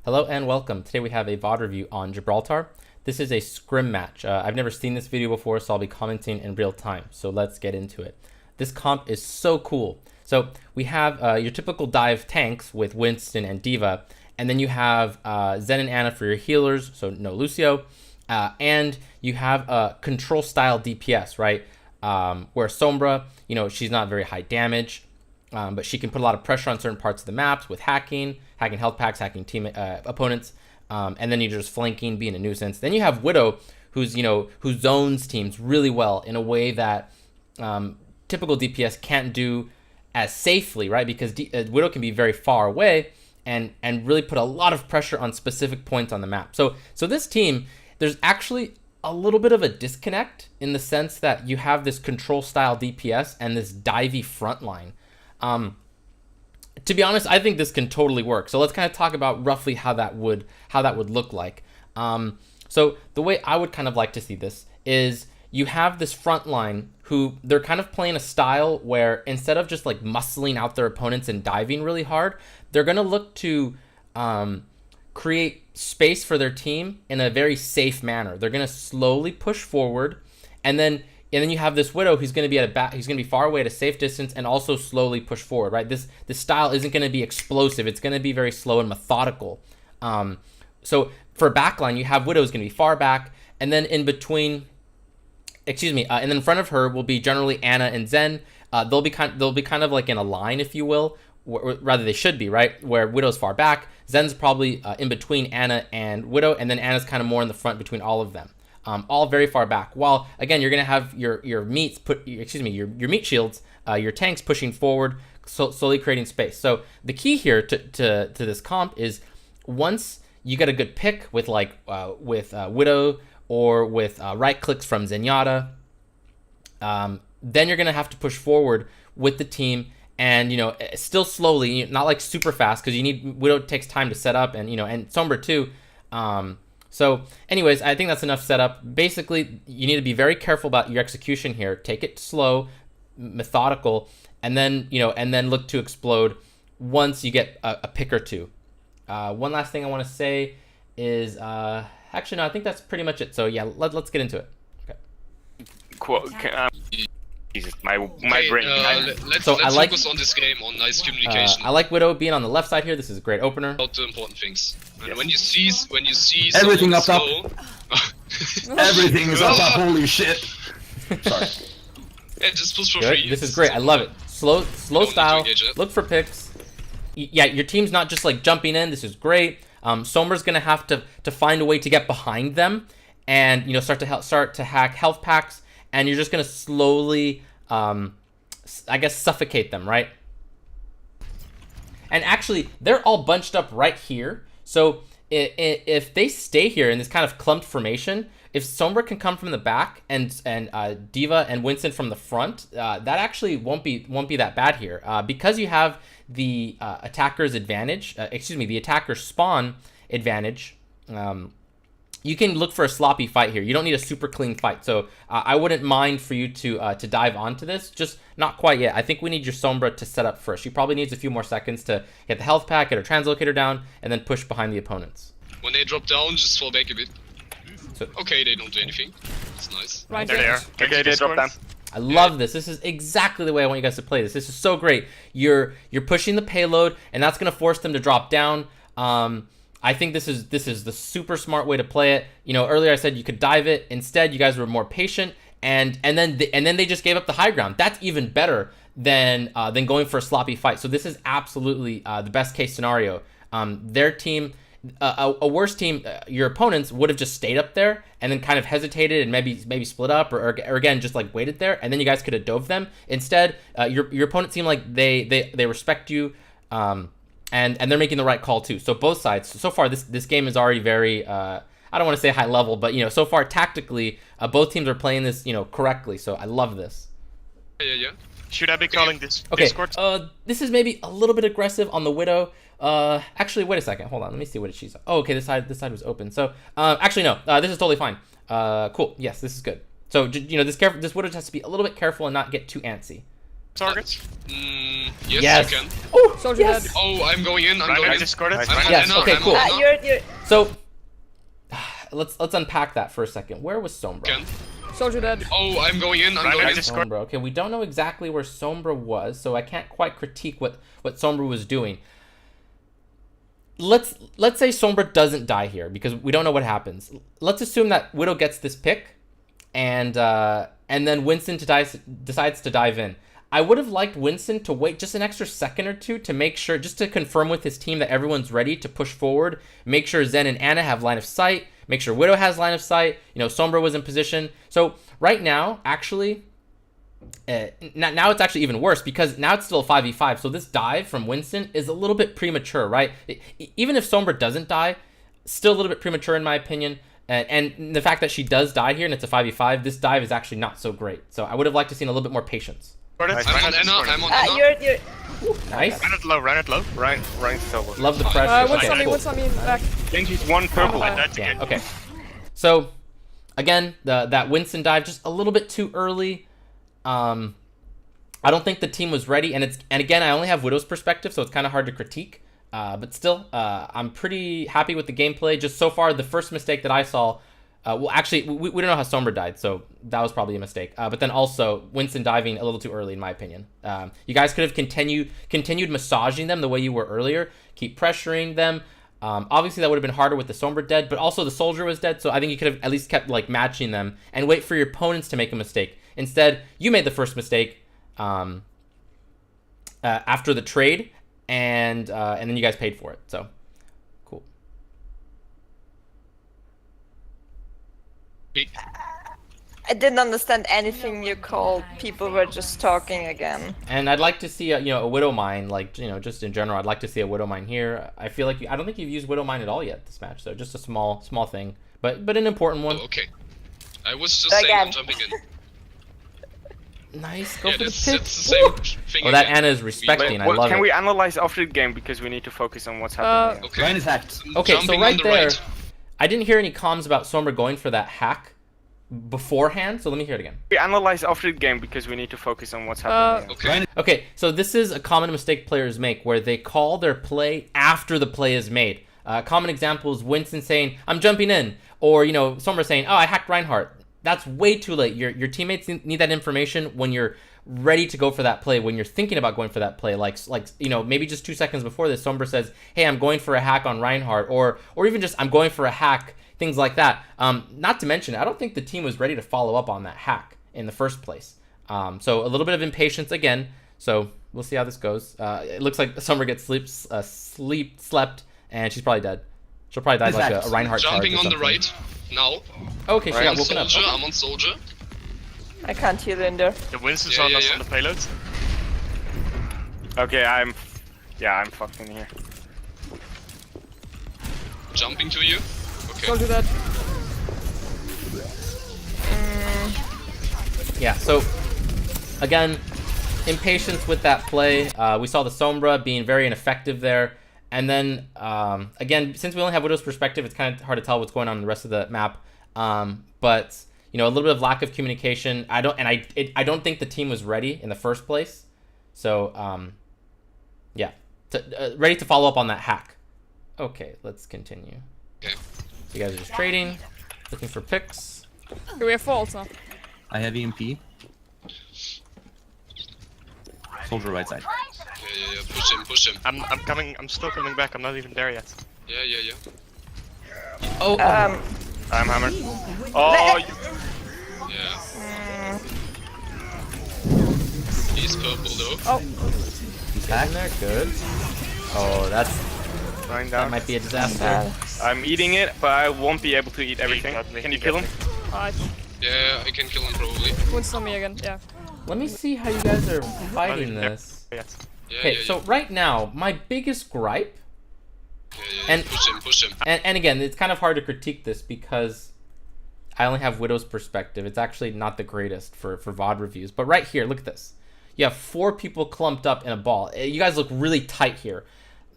Hello and welcome. Today we have a VOD review on Gibraltar. This is a scrim match. I've never seen this video before, so I'll be commenting in real time. So let's get into it. This comp is so cool. So we have your typical dive tanks with Winston and D.Va, and then you have Zen and Ana for your healers, so no Lucio, and you have a control style DPS, right? Where Sombra, she's not very high damage, but she can put a lot of pressure on certain parts of the maps with hacking health packs, hacking team opponents, and then you're just flanking, being a nuisance. Then you have Widow, who zones teams really well in a way that typical DPS can't do as safely, right? Because Widow can be very far away and really put a lot of pressure on specific points on the map. So this team, there's actually a little bit of a disconnect in the sense that you have this control style DPS and this divey front line. To be honest, I think this can totally work. So let's kind of talk about roughly how that would look like. So the way I would kind of like to see this is you have this front line who they're kind of playing a style where instead of just like muscling out their opponents and diving really hard, they're going to look to create space for their team in a very safe manner. They're going to slowly push forward, and then you have this Widow who's going to be he's going to be far away at a safe distance and also slowly push forward, right? This style isn't going to be explosive. It's going to be very slow and methodical. So for backline, you have Widow is going to be far back, and then in between, and then in front of her will be generally Ana and Zen. They'll be kind of like in a line, if you will, rather they should be, right? Where Widow's far back, Zen's probably in between Ana and Widow, and then Ana's kind of more in the front between all of them. All very far back. While again, you're gonna have your meat shields, your tanks pushing forward, slowly creating space. So the key here to this comp is once you get a good pick with Widow or with right clicks from Zenyatta, then you're gonna have to push forward with the team, and still slowly, not like super fast, because you need Widow takes time to set up, and and Sombra too. So anyways, I think that's enough setup. Basically, you need to be very careful about your execution here. Take it slow, methodical, and then look to explode once you get a pick or two. One last thing I want to say is actually no, I think that's pretty much it. So yeah, let's get into it. Okay. Cool. Jesus, my brain. Let's focus on this game, on nice communication. I like Widow being on the left side here. This is a great opener. About the important things. And when you see everything up, everything is up. Holy shit! Sorry. And just push for Good. free. This is great. I love it. Slow style. Look for picks. Yeah, your team's not just like jumping in. This is great. Sombra's gonna have to find a way to get behind them, and start to hack health packs, and you're just gonna slowly, I guess, suffocate them, right? And actually, they're all bunched up right here. So if they stay here in this kind of clumped formation, if Sombra can come from the back and D.Va and Winston from the front, that actually won't be that bad here, because you have the attacker's advantage. The attacker's spawn advantage. You can look for a sloppy fight here. You don't need a super clean fight. So I wouldn't mind for you to dive onto this. Just not quite yet. I think we need your Sombra to set up first. She probably needs a few more seconds to get the health pack, get her translocator down, and then push behind the opponents. When they drop down, just fall back a bit. So, okay, they don't do anything. That's nice. Right there. Okay, they drop down. I love this. This is exactly the way I want you guys to play this. This is so great. You're pushing the payload, and that's going to force them to drop down. I think this is the super smart way to play it. Earlier I said you could dive it. Instead, you guys were more patient, and then they just gave up the high ground. That's even better than going for a sloppy fight. So this is absolutely the best case scenario. Their team, a worse team, your opponents would have just stayed up there and then kind of hesitated and maybe split up or again just like waited there, and then you guys could have dove them. Instead, your opponent seemed like they respect you. And they're making the right call too. So both sides. So far, this game is already very, I don't want to say high level, but so far tactically, both teams are playing this, correctly. So I love this. Yeah. Should I be calling this okay. Discord? This is maybe a little bit aggressive on the Widow. Actually, wait a second. Hold on. Let me see what she's. Oh, okay. This side was open. So actually no. This is totally fine. Cool. Yes, this is good. So this Widow has to be a little bit careful and not get too antsy. targets. Yes, Yes. you can. Oh, Soldier yes. dead. Oh, I'm going in. I'm Right, going I in. discarded. I'm on Yes, Anna, okay, I'm cool. on Anna. You're So let's unpack that for a second. Where was Sombra? Can. soldier dead. Oh, I'm going in. I'm Right, going I in. discarded. Sombra. Okay, we don't know exactly where Sombra was, so I can't quite critique what Sombra was doing. Let's say Sombra doesn't die here because we don't know what happens. Let's assume that Widow gets this pick, and then Winston decides to dive in. I would have liked Winston to wait just an extra second or two to make sure, just to confirm with his team that everyone's ready to push forward. Make sure Zen and Anna have line of sight. Make sure Widow has line of sight. You know, Sombra was in position. So right now, actually, now it's actually even worse because now it's still a 5v5. So this dive from Winston is a little bit premature, right? Even if Sombra doesn't die, still a little bit premature in my opinion. And the fact that she does die here and it's a 5v5, this dive is actually not so great. So I would have liked to seen a little bit more patience. I'm on Anna. I'm on Anna. You're Nice. Run it low, run it low. Ryan's so good. Love the pressure. what's Okay, cool. what's on me back? Genji's one purple. Oh, That's Yeah, it. okay. So, again, that Winston dive just a little bit too early. I don't think the team was ready, and again, I only have Widow's perspective, so it's kind of hard to critique. But still, I'm pretty happy with the gameplay. Just so far, the first mistake that I saw, well, actually, we don't know how Sombra died, so that was probably a mistake. But then also, Winston diving a little too early, in my opinion. You guys could have continued massaging them the way you were earlier. Keep pressuring them. Obviously, that would have been harder with the Sombra dead, but also the soldier was dead, so I think you could have at least kept like matching them and wait for your opponents to make a mistake. Instead, you made the first mistake after the trade, and then you guys paid for it. So, cool. I didn't understand anything you called. People were just talking again. And I'd like to see a Widow Mine, like just in general. I'd like to see a Widow Mine here. I feel like I don't think you've used Widow Mine at all yet this match, so just a small thing, but an important one. Oh, okay. I was just saying I'm jumping in. Nice, go Yeah, for the that's pick. the same thing. Oh, that again. Anna is respecting. I Well, love can it. we analyze after the game because we need to focus on what's happening? here. Okay. Ryan is hacked. Okay, so Jumping right on the there, right. I didn't hear any comms about Sombra going for that hack beforehand, so let me hear it again. We analyze after the game because we need to focus on what's happening. here. Okay. Ryan Okay, so this is a common mistake players make where they call their play after the play is made. Common example is Winston saying, "I'm jumping in," or Sombra saying, "Oh, I hacked Reinhardt." That's way too late. Your teammates need that information when you're ready to go for that play, when you're thinking about going for that play. Like maybe just 2 seconds before this, Sombra says, "Hey, I'm going for a hack on Reinhardt," or even just, "I'm going for a hack," things like that. Not to mention, I don't think the team was ready to follow up on that hack in the first place. So a little bit of impatience again. So we'll see how this goes. It looks like Sombra gets slept, and she's probably dead. She'll probably die like a Reinhardt charge Jumping or on the something. right. Now. Okay, she I'm got on woken up. soldier. Okay. I'm on soldier. I can't heal in there. The Winston's Yeah, on yeah, us yeah. on the payload. Okay, I'm fucked in here. Jumping to you. Okay. Soldier dead. Yeah, so again, impatience with that play. We saw the Sombra being very ineffective there. And then, again, since we only have Widow's perspective, it's kind of hard to tell what's going on in the rest of the map. But, a little bit of lack of communication. I don't think the team was ready in the first place. So, yeah. Ready to follow up on that hack. Okay, let's continue. Okay. So you guys are just trading, looking for picks. Okay, we have faults now. I have EMP. Soldier right side. Yeah. Push him. I'm coming. I'm still coming back. I'm not even there yet. Yeah. Oh, I'm hammered. Oh, you... Yeah. He's purple though. Oh, he's in there. Good. Oh, Going that down. might be a disaster. I'm eating it, but I won't be able to eat everything. Can you kill him? alright. Yeah, I can kill him probably. Winston on me again. Yeah. Let me see how you guys are fighting there. this. Yes. Yeah, Okay, yeah, so right now, my biggest gripe, yeah. and- Push him. and again, it's kind of hard to critique this because I only have Widow's perspective. It's actually not the greatest for VOD reviews. But right here, look at this. You have 4 people clumped up in a ball. You guys look really tight here.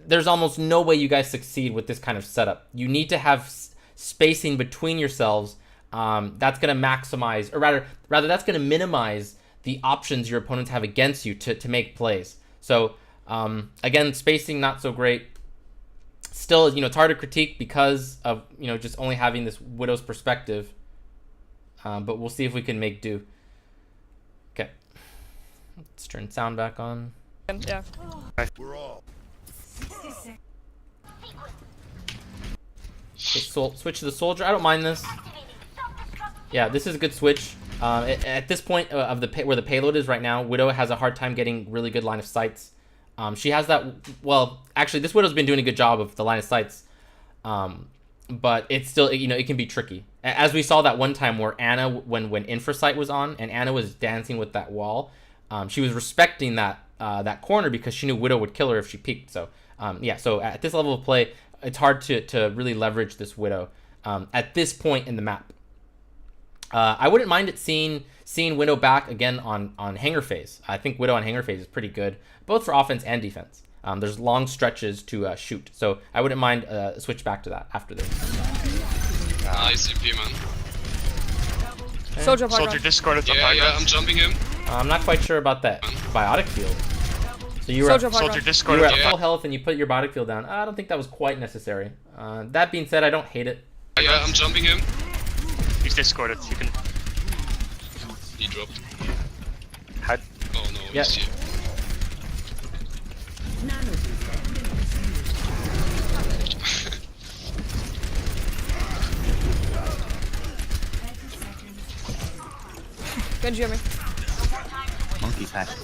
There's almost no way you guys succeed with this kind of setup. You need to have spacing between yourselves. That's going to maximize, or rather that's going to minimize the options your opponents have against you to make plays. So again, spacing not so great. Still, it's hard to critique because of just only having this Widow's perspective. But we'll see if we can make do. Okay, let's turn sound back on. Yeah. Switch to the soldier. I don't mind this. Yeah, this is a good switch. At this point of where the payload is right now, Widow has a hard time getting really good line of sights. She has that. Well, actually, this Widow's been doing a good job of the line of sights, but it's still it can be tricky. As we saw that one time where Anna, when Infrasight was on and Anna was dancing with that wall, she was respecting that corner because she knew Widow would kill her if she peeked. So yeah, so at this level of play, it's hard to really leverage this Widow at this point in the map. I wouldn't mind it seeing Widow back again on Hangar Phase. I think Widow on Hangar Phase is pretty good, both for offense and defense. There's long stretches to shoot, so I wouldn't mind switch back to that after this. Nice MP, man. Okay. Soldier discorded the Yeah, I'm jumping him. I'm not quite sure about that biotic field. So you were Soldier at discorded. full health and you put your biotic field down. I don't think that was quite necessary. That being said, I don't hate it. Yeah, I'm jumping him. He's discorded. You can. He dropped. Had. Oh no, Yeah. he's here. Genji on me. Monkey's hacked.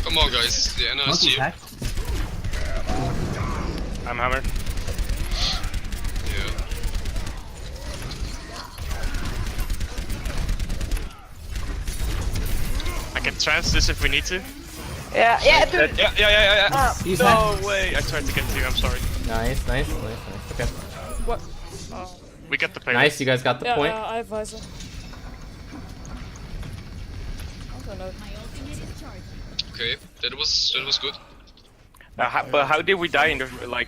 Come on, guys. The Anna is Monkey's here. hacked. I'm hammered. Yeah. I can trans this if we need to. Yeah, dude. Yeah. He's No hacked. way. I tried to get to you. I'm sorry. Nice. Okay. What? Oh. We get the pay. Nice, you guys got the Yeah, point. I have visor. I don't know. Okay, that was good. But how did we die in the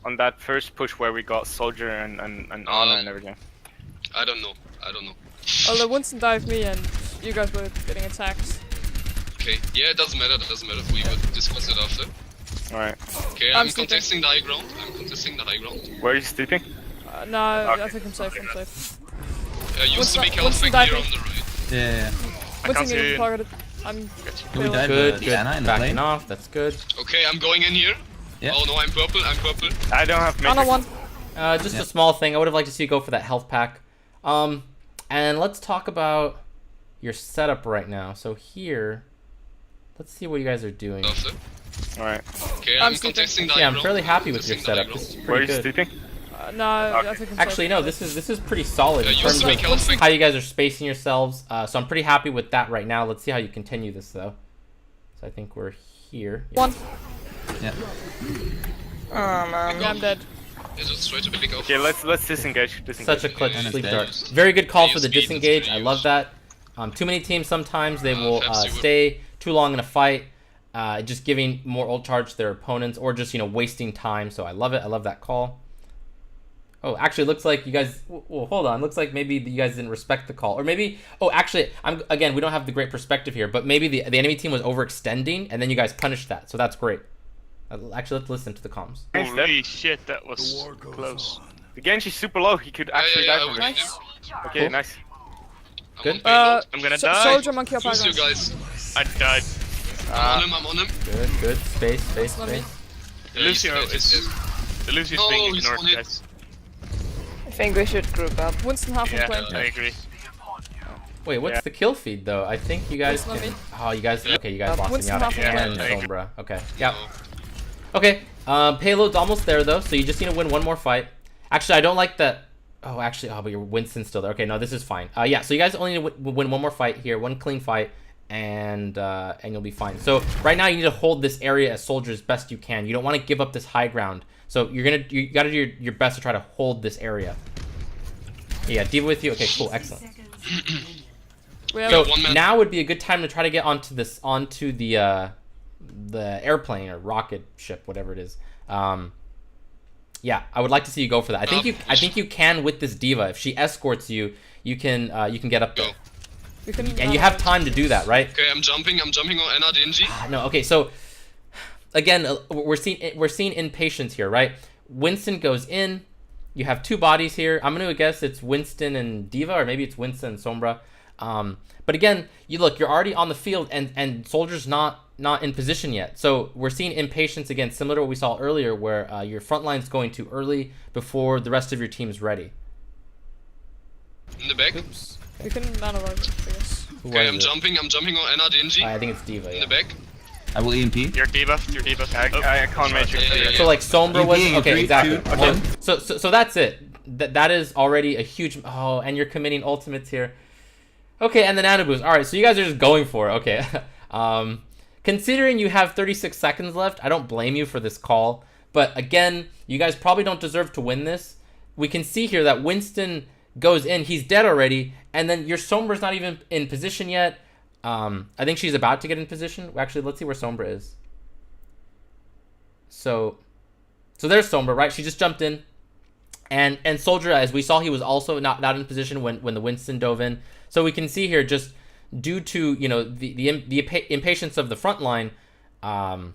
on that first push where we got Soldier and Anna and everything? I don't know. Well, the Winston dived me and you guys were getting attacked. Okay, yeah, it doesn't matter. We will discuss it after. Alright. Okay, I'm I'm sleeping. contesting the high ground. Where are you sleeping? No, I Okay. think I'm safe. Used to be Winston Calfang here diving. on the right. Yeah. I Winston can't see getting you. targeted. I'm Can we failing. dive Good. the Anna in the Backing plane? off. That's good. Okay, I'm going in here. Yeah. Oh no, I'm purple. I don't have Ana matrix. one. Just Yeah. a small thing. I would have liked to see you go for that health pack. And let's talk about your setup right now. So here, let's see what you guys are doing. After. Alright. Okay, I'm I'm sleeping. contesting the high Yeah, I'm ground. fairly happy with your Contesting the high setup. This is ground. Where are pretty you good. sleeping? No, I Okay. think I'm Actually, safe. no. This is pretty solid in Used terms to be of Calfang. how you guys are spacing yourselves. So I'm pretty happy with that right now. Let's see how you continue this though. So I think we're here. Yeah. One. Yeah. Oh man. Yeah, I'm dead. Yeah, just straight to pick up. Okay, let's disengage. Such a clutch Yeah, sleep it's dart. dead. Very good call They for use the speed, it's disengage. gonna I love use. that. Too many teams sometimes they will Pepsi would- stay too long in a fight, just giving more ult charge to their opponents or just wasting time. So I love it. I love that call. Oh, actually, looks like you guys. Well, hold on. Looks like maybe you guys didn't respect the call, or maybe. Oh, actually, again. We don't have the great perspective here, but maybe the enemy team was overextending, and then you guys punished that. So that's great. Actually, let's listen to the comms. Holy shit, that was close. The Genji's super low. He could actually yeah, die I from will it. Nice. Okay, Cool. nice. I'm Good. on payload. I'm gonna die. Soldier monkey up Who's you high ground. guys? I died. I'm on him. Good. Space. Let me- The Lucio he's dead, he's is. The Lucio's No, being he's ignored, on it. guys. I think we should group up. Winston half on Yeah, plane. I agree. Wait, what's Yeah. the kill feed though? I think you guys Let can. me- Oh, you guys. Okay, you guys lost me Winston out half at on end plane. Sombra. Okay. No. Yep. Okay. Payload's almost there though, so you just need to win one more fight. Actually, I don't like that. Oh, actually, but your Winston's still there. Okay, no, this is fine. Yeah, so you guys only need to win one more fight here, one clean fight, and you'll be fine. So right now you need to hold this area as soldiers best you can. You don't want to give up this high ground. So you gotta do your best to try to hold this area. Yeah, Diva with you. Okay, cool, excellent. We have So one man. now would be a good time to try to get onto the airplane or rocket ship, whatever it is. Yeah, I would like to see you go for that. I think you can with this Diva. If she escorts you, you can get up there. Go. We can and you have time to do that, right? Okay, I'm jumping on Anna Dingy. No, okay, so again, we're seeing impatience here, right? Winston goes in. You have two bodies here. I'm gonna guess it's Winston and Diva, or maybe it's Winston and Sombra. But again, you're already on the field, and Soldier's not in position yet. So we're seeing impatience again, similar to what we saw earlier, where your front line's going too early before the rest of your team's ready. In the back. Oops. We can nano I guess. Who Okay, was I'm it? jumping on Anna Dingy. I think it's Diva. In Yeah. the back. I will EMP. You're debuffed. You're debuffed. I can't matrix. Yeah. So like Sombra was being okay, 3, exactly. 2, Okay, 1. so that's it. That is already a huge. Oh, and you're committing ultimates here. Okay, and the nano boost. All right, so you guys are just going for it. Okay. Considering you have 36 seconds left, I don't blame you for this call. But again, you guys probably don't deserve to win this. We can see here that Winston goes in. He's dead already, and then your Sombra's not even in position yet. I think she's about to get in position. Actually, let's see where Sombra is. So there's Sombra, right? She just jumped in. And Soldier, as we saw, he was also not in position when the Winston dove in. So we can see here, just due to the impatience of the front line,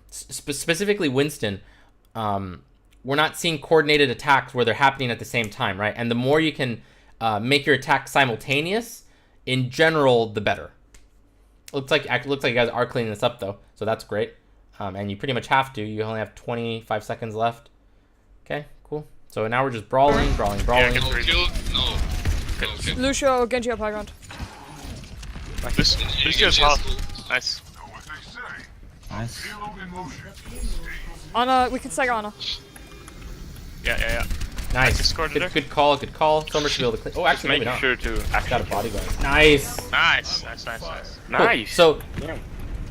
specifically Winston, we're not seeing coordinated attacks where they're happening at the same time, right? And the more you can make your attack simultaneous, in general, the better. Looks like you guys are cleaning this up though, so that's great. And you pretty much have to. You only have 25 seconds left. Okay, cool. So now we're just brawling. No, kill. No. Okay. Lucio, Genji up high ground. Lucio's hot. Nice. Nice. Anna, we can stagger Anna. Yeah. Nice. Discorded her. Good call. Sombra should be able to clear. Oh, actually, maybe Making not. sure to Got a actually. bodyguard. Nice. Nice. Cool. Nice. So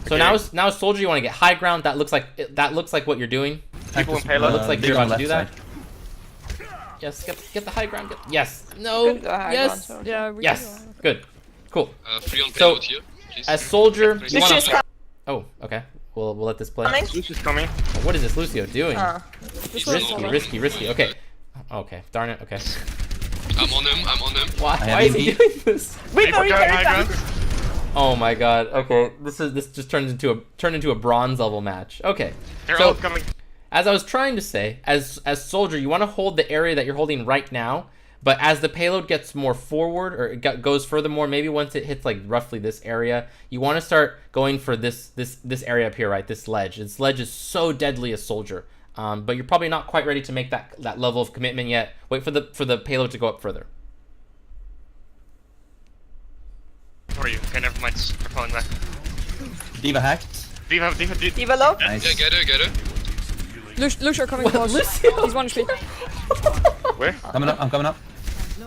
Okay. now Soldier, you want to get high ground. That looks like what you're doing. People in It payload. looks like big you're on about to do left that. Yes, get the high ground. Yes. No. Good, high Yes. ground, Yeah, we Yes. can Good. Cool. 3 on So, payload here, please. As Soldier, you Lucio want Lucius to. Oh, okay. We'll let this play. coming. Lucius coming. What is this Lucio doing? This one's Risky, all right. Risky. Okay. Okay. Darn it. Okay. I'm on him. Why have is he EMP. doing this? People got high ground. Oh my god. Okay. This just turned into a bronze level match. Okay. They're So, all coming. as I was trying to say, as Soldier, you want to hold the area that you're holding right now, but as the payload gets more forward, or it goes furthermore, maybe once it hits like roughly this area, you want to start going for this area up here, right? This ledge. This ledge is so deadly as Soldier, but you're probably not quite ready to make that level of commitment yet. Wait for the payload to go up further. Where are you? Okay, never mind. We're falling back. Diva hacked. Diva. Diva low. Nice. Yeah, get her. Lucio coming close. Lucio? He's 1 HP. Where? I'm coming up.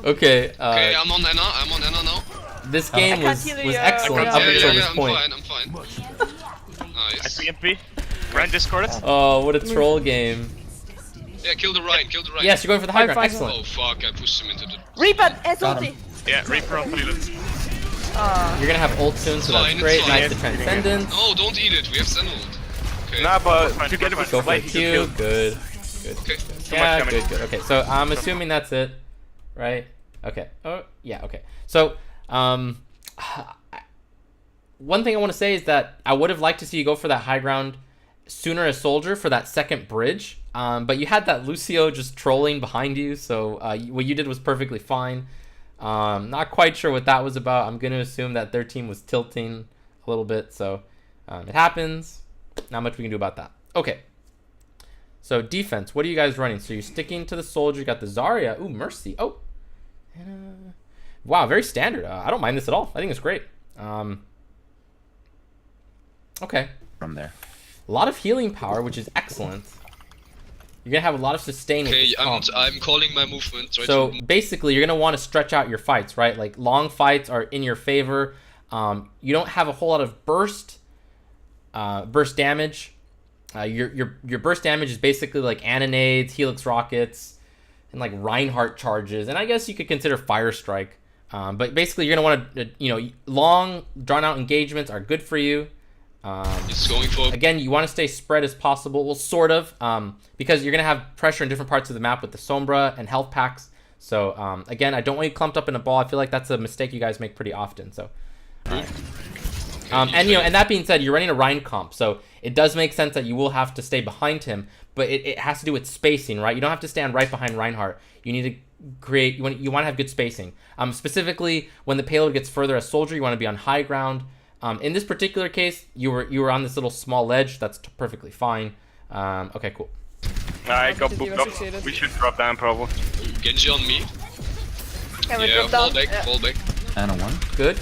Okay. Okay, I'm on Anna now. This game can't was hear was you. excellent Yeah, up Yeah, until this I'm point. fine. I Nice. see MP. Grand discorded. Oh, what a troll game. Yeah, kill the Ryan. Yes, you're going for the high High ground. five. Excellent. Oh fuck, I pushed him into the... Reaper, Got him. SOT. Yeah, Reaper on payload. You're gonna have ult soon, so that's Fine, great. it's Nice fine. to Transcendence. No, don't eat it, we have Zenhold. Okay. Nah, but together with Go for a Light, you can Q. Good. Okay. Yeah, much damage. good. Okay, so I'm assuming that's it, right? Okay. Oh, yeah. Okay. So, one thing I want to say is that I would have liked to see you go for that high ground sooner as Soldier for that second bridge. But you had that Lucio just trolling behind you, so what you did was perfectly fine. Not quite sure what that was about. I'm gonna assume that their team was tilting a little bit, so it happens. Not much we can do about that. Okay. So defense, what are you guys running? So you're sticking to the Soldier. You got the Zarya. Ooh, Mercy. Oh. Wow, very standard. I don't mind this at all. I think it's great. Okay. From there. A lot of healing power, which is excellent. You're gonna have a lot of sustain. Okay, with this comp. I'm calling my movement. Right. So basically, you're gonna want to stretch out your fights, right? Like long fights are in your favor. You don't have a whole lot of burst damage. Your burst damage is basically like Annonades, Helix rockets, and like Reinhardt charges, and I guess you could consider Fire Strike. But basically, you're gonna want to, long drawn out engagements are good for you. It's going for... Again, you want to stay spread as possible. Well, sort of, because you're going to have pressure in different parts of the map with the Sombra and health packs. So, again, I don't want you clumped up in a ball. I feel like that's a mistake you guys make pretty often. So, And you know, and that being said, you're running a Rein comp, so it does make sense that you will have to stay behind him, but it has to do with spacing, right? You don't have to stand right behind Reinhardt. You need to create. You want to have good spacing. Specifically, when the payload gets further as soldier, you want to be on high ground. In this particular case, you were on this little small ledge. That's perfectly fine. Okay, cool. I got He booked was up. succeeded. We should drop down probably. Genji on me. Can we Yeah, drop fall down? back, fall back. And a 1. Good.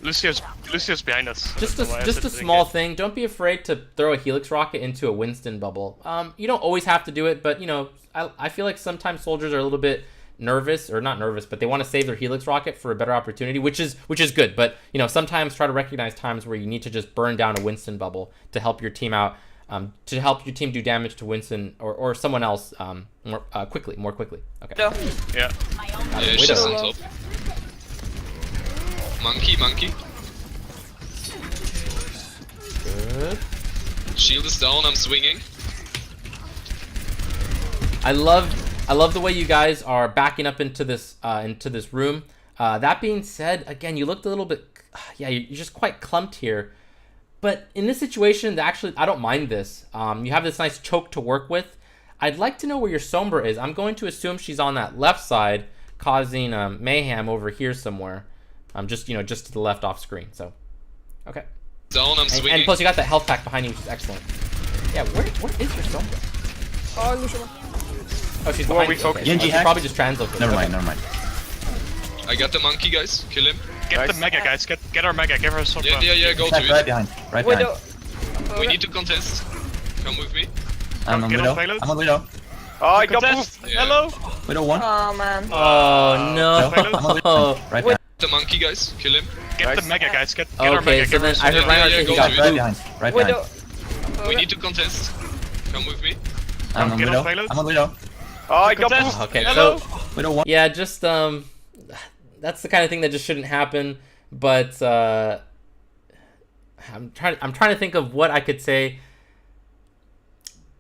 Lucius behind us. Just That's why I a said small disengage. thing. Don't be afraid to throw a Helix rocket into a Winston bubble. You don't always have to do it, but you know, I feel like sometimes soldiers are a little bit nervous, or not nervous, but they want to save their Helix rocket for a better opportunity, which is good. But you know, sometimes try to recognize times where you need to just burn down a Winston bubble to help your team out, to help your team do damage to Winston or someone else more quickly. Okay. No. Yeah. Yeah, she's on top. Monkey. Good. Shield is down, I'm swinging. I love the way you guys are backing up into this room. That being said, again, you looked a little bit, yeah, you're just quite clumped here. But in this situation, actually, I don't mind this. You have this nice choke to work with. I'd like to know where your Sombra is. I'm going to assume she's on that left side, causing mayhem over here somewhere. Just to the left off screen. So, okay. Down, I'm swinging. And plus, you got that health pack behind you, which is excellent. Yeah, where is your Sombra? Oh, Lucian. Oh, she's Well, behind we you. focus. Okay. Genji Oh, she hacked. probably just translocated. Never Okay. mind. I got the monkey, guys. Kill him. Get the Nice. mega, guys. Get our mega. Give her some. Yeah, go to Back, right it. behind. Right Widow. behind. We need to contest. Come with me. I'm on Get on Widow. payload. I'm on Widow. Oh, I got Contest. booked. Yeah. Hello. Widow 1. Oh man. Oh no! Right behind. The monkey, guys. Kill him. Get Nice. the mega, guys. Get our Okay, mega. so Give her then some. I heard Yeah, Reinhardt yeah, say go he to got it. Right booped. behind. Right Widow. behind. We need to contest. Come with me. I'm on Get on Widow. payload. I'm on Widow. Oh, I got Contest. booked. Okay, Hello. so Widow 1. yeah, just that's the kind of thing that just shouldn't happen. But I'm trying to think of what I could say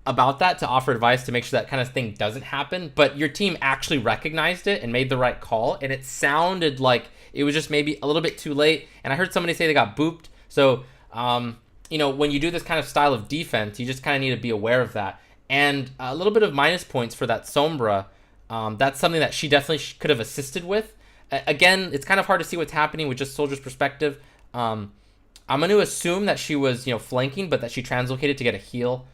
about that to offer advice to make sure that kind of thing doesn't happen. But your team actually recognized it and made the right call, and it sounded like it was just maybe a little bit too late. And I heard somebody say they got booped. So you know, when you do this kind of style of defense, you just kind of need to be aware of that. And a little bit of minus points for that Sombra. That's something that she definitely could have assisted with. Again, it's kind of hard to see what's happening with just Soldier's perspective. I'm going to assume that she was, flanking, but that she translocated to get a heal.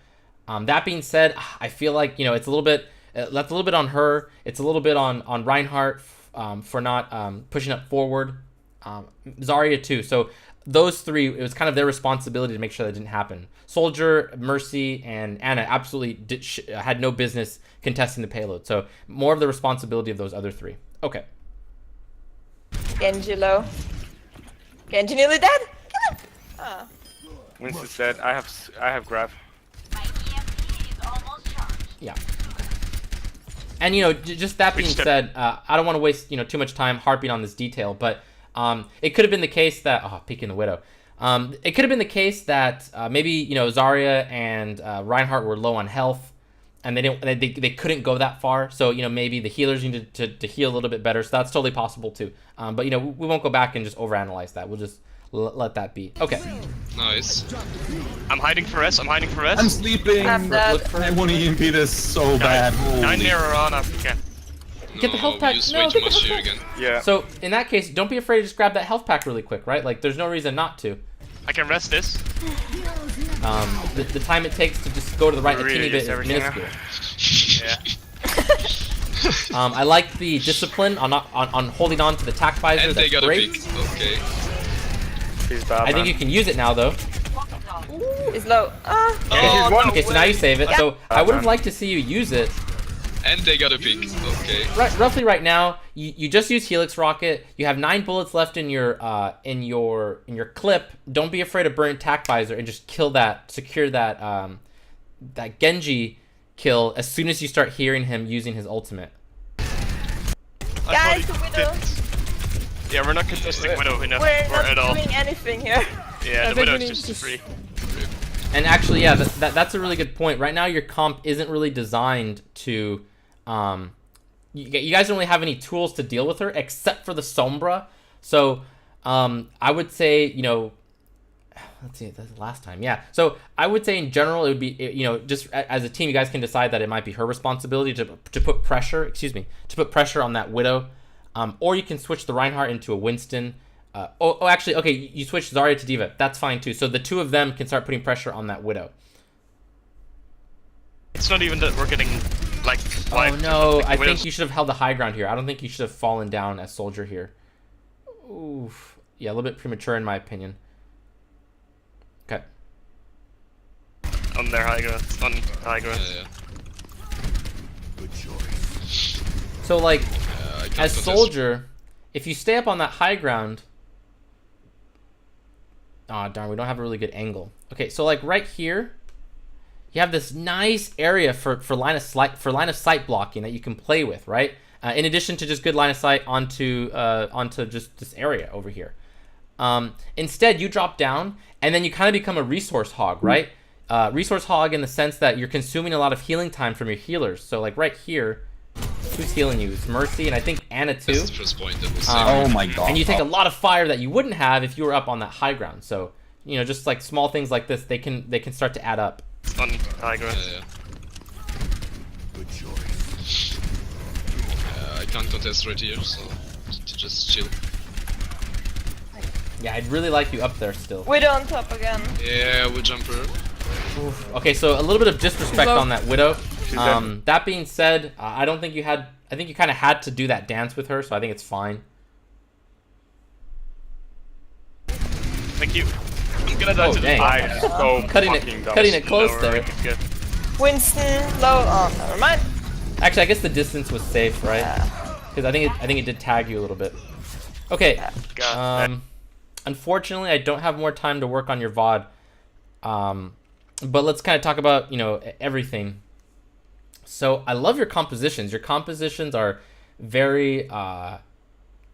That being said, I feel like, it's a little bit, that's a little bit on her. It's a little bit on Reinhardt for not pushing up forward. Zarya too. So those three, it was kind of their responsibility to make sure that didn't happen. Soldier, Mercy, and Anna absolutely had no business contesting the payload. So more of the responsibility of those other three. Okay. Genji low. Genji nearly dead. Kill him. Ah. Winston said, I have grab. Yeah. And just that being said, I don't want to waste too much time harping on this detail, but it could have been the case that peeking the Widow. It could have been the case that maybe Zarya and Reinhardt were low on health, and they couldn't go that far. So maybe the healers needed to heal a little bit better. So that's totally possible too. But we won't go back and just overanalyze that. We'll just let that be. Okay. Nice. I'm hiding for S. I'm sleeping. I'm dead. I want to EMP this so bad. Nine Holy. near Arana. Okay. Get the health we pack. use No, way too get the much health here pack. again. Yeah. So in that case, don't be afraid to just grab that health pack really quick, right? Like there's no reason not to. I can rest this. The time it takes to just go to the right a Really teeny bit use is everything now. minuscule. Yeah. I like the discipline on holding on to the tack visor. And they That's got a great. pick. Okay. He's bad, I think you can use it now though. He's low. Ah. he's one. Okay, so now you save it. So I would have man. liked to see you use it. And they got a pick. Okay. Roughly right now, you just use Helix Rocket. You have 9 bullets left in your clip. Don't be afraid to burn tack visor and just kill that, secure that that Genji kill as soon as you start hearing him using his ultimate. Guys, thought he Widow. didn't. Yeah, we're not contesting Widow enough We're or at not all. doing anything here. Yeah, I the think we Widow's need just to free. And actually, yeah, that's a really good point. Right now, your comp isn't really designed to. You guys don't really have any tools to deal with her except for the Sombra. So I would say, you know, let's see, that's the last time. Yeah. So I would say in general, it would be, you know, just as a team, you guys can decide that it might be her responsibility to put pressure, to put pressure on that Widow. Or you can switch the Reinhardt into a Winston. Actually, okay, you switch Zarya to Diva. That's fine too. So the two of them can start putting pressure on that Widow. It's not even that we're getting like. Oh no, I think you should have held the high ground here. I don't think you should have fallen down as Soldier here. Oof. Yeah, a little bit premature in my opinion. Okay. On their high ground. On high ground. Yeah. So like, I can't as contest. Soldier, if you stay up on that high ground. Oh darn, we don't have a really good angle. Okay, so like right here, you have this nice area for line of sight blocking that you can play with, right? In addition to just good line of sight onto just this area over here. Instead, you drop down and then you kind of become a resource hog, right? Resource hog in the sense that you're consuming a lot of healing time from your healers. So like right here, who's healing you? It's Mercy and I think Anna too. That's the first point that was Oh my god. And you take a lot of fire that you wouldn't have if you were up on that high ground. So you know, just like small things like this, they can start to add up. On high ground. Yeah. I can't contest right here, so just chill. Yeah, I'd really like you up there still. Widow on top again. Yeah, we jump her. Oof. Okay, so a little bit of disrespect Low. on that Widow. She's dead. That being said, I don't think you had. I think you kind of had to do that dance with her, so I think it's fine. Thank you. I'm gonna die Oh, to the dang. I'm so Cutting it- fucking dumb. cutting it close lower there. rank is good. Winston low. Oh, never mind. Actually, I guess the distance was safe, right? Yeah. Because I think it did tag you a little bit. Okay. God. Unfortunately, I don't have more time to work on your VOD. But let's kind of talk about, you know, everything. So I love your compositions. Your compositions are very,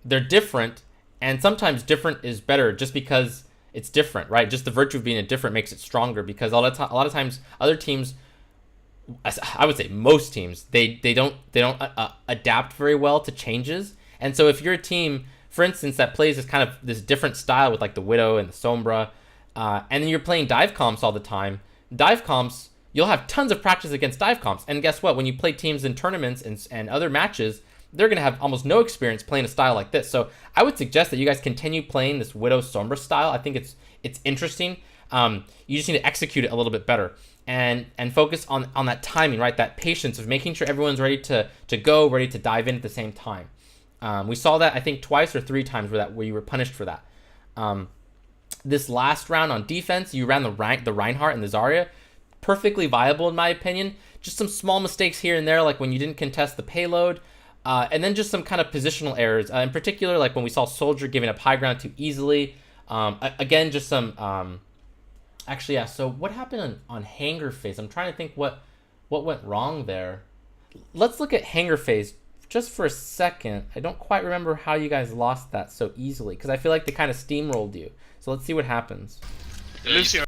they're different, and sometimes different is better just because it's different, right? Just the virtue of being different makes it stronger, because a lot of times other teams, I would say most teams, they don't adapt very well to changes. And so if you're a team, for instance, that plays this different style with like the Widow and the Sombra, and then you're playing dive comps all the time, dive comps, you'll have tons of practice against dive comps. And guess what? When you play teams in tournaments and other matches, they're going to have almost no experience playing a style like this. So I would suggest that you guys continue playing this Widow Sombra style. I think it's interesting. You just need to execute it a little bit better and focus on that timing, right? That patience of making sure everyone's ready to go, ready to dive in at the same time. We saw that I think twice or three times where you were punished for that. This last round on defense, you ran the Reinhardt and the Zarya. Perfectly viable in my opinion. Just some small mistakes here and there, like when you didn't contest the payload. And then just some kind of positional errors. In particular, like when we saw Soldier giving up high ground too easily. Again, just some... actually, yeah, so what happened on Hanger Phase? I'm trying to think what went wrong there. Let's look at Hanger Phase just for a second. I don't quite remember how you guys lost that so easily, because I feel like they kind of steamrolled you. So let's see what happens. Lucio.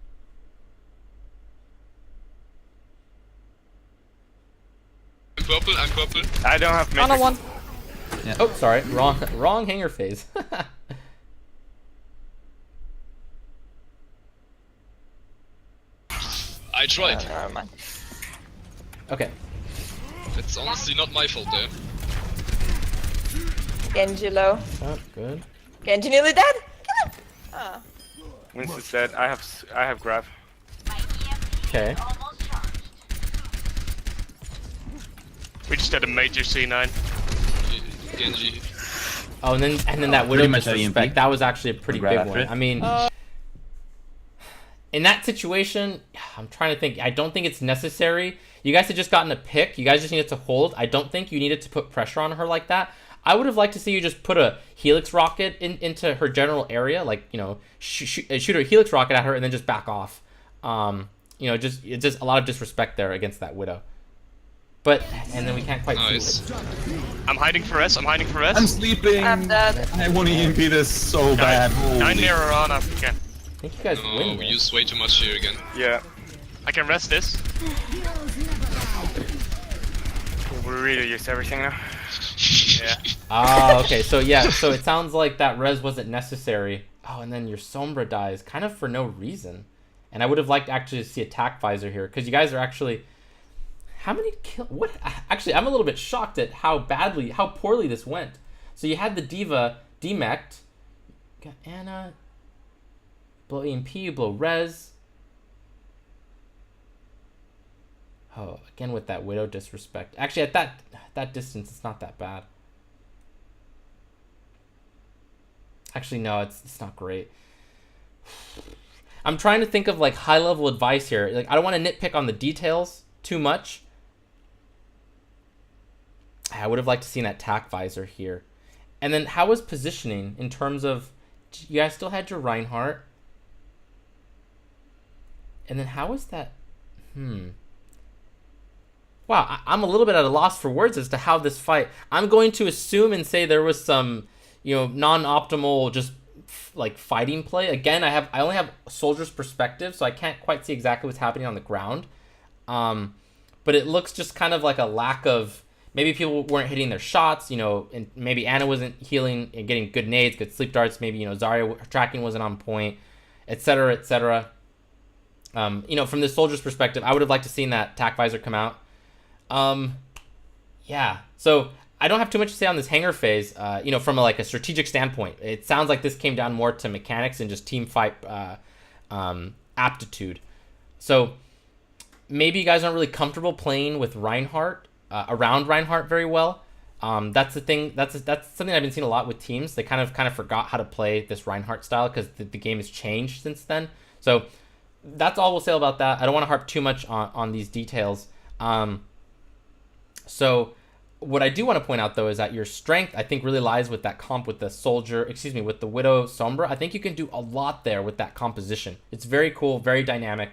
I'm purple. I don't have Anna matrix. one. Oh, sorry, wrong Hanger Phase. I tried. Never mind. Okay. It's honestly not my fault there. Genji low. Oh, good. Genji nearly dead. Kill him. Ah. Winston's dead. I have grab. Okay. We just had a major C9. Genji. Oh, and then that Widow much disrespect. EMP. That was actually a pretty Right big after one. it. I mean, in that situation, I'm trying to think. I don't think it's necessary. You guys had just gotten a pick. You guys just needed to hold. I don't think you needed to put pressure on her like that. I would have liked to see you just put a Helix rocket into her general area, like, you know, shoot a Helix rocket at her and then just back off. You know, it's just a lot of disrespect there against that Widow. But and then we can't quite Nice. see it. I'm hiding for S. I'm hiding for S. I'm sleeping. I'm dead. I want to EMP this so bad. Nine Holy. near Ana. Okay. I think you guys No, win we this. used way too much here again. Yeah. I can rest this. We really use everything now. Yeah. Ah, okay. So yeah, so it sounds like that res wasn't necessary. Oh, and then your Sombra dies kind of for no reason. And I would have liked actually to see attack visor here because you guys are actually. How many kill? What? Actually, I'm a little bit shocked at how poorly this went. So you had the Diva demeched. Got Anna. Blow EMP, blow res. Oh, again with that Widow disrespect. Actually, at that distance, it's not that bad. Actually, no, it's not great. I'm trying to think of like high level advice here. Like I don't want to nitpick on the details too much. I would have liked to see an attack visor here. And then how was positioning in terms of you guys still had your Reinhardt? And then how was that? Wow, I'm a little bit at a loss for words as to how this fight. I'm going to assume and say there was some, non-optimal just like fighting play. Again, I only have soldier's perspective, so I can't quite see exactly what's happening on the ground. But it looks just kind of like a lack of maybe people weren't hitting their shots, and maybe Anna wasn't healing and getting good nades, good sleep darts. Maybe Zarya tracking wasn't on point, etc., etc. From the soldier's perspective, I would have liked to seen that attack visor come out. Yeah. So I don't have too much to say on this hangar phase. From a strategic standpoint, it sounds like this came down more to mechanics and just team fight aptitude. So maybe you guys aren't really comfortable playing with Reinhardt around Reinhardt very well. That's the thing. That's something I've been seeing a lot with teams. They kind of forgot how to play this Reinhardt style because the game has changed since then. So that's all we'll say about that. I don't want to harp too much on these details. So what I do want to point out, though, is that your strength, I think, really lies with that comp with the with the Widow Sombra. I think you can do a lot there with that composition. It's very cool, very dynamic.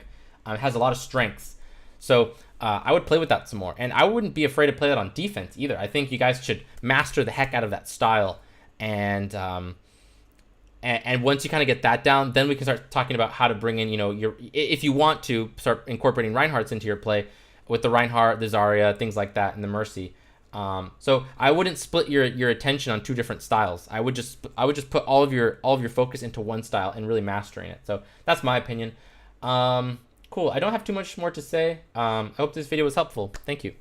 It has a lot of strengths. So I would play with that some more. And I wouldn't be afraid to play that on defense either. I think you guys should master the heck out of that style. And once you kind of get that down, then we can start talking about how to bring in, if you want to start incorporating Reinhardts into your play with the Reinhardt, the Zarya, things like that, and the Mercy. So I wouldn't split your attention on two different styles. I would just put all of your focus into one style and really mastering it. So that's my opinion. Cool. I don't have too much more to say. I hope this video was helpful. Thank you.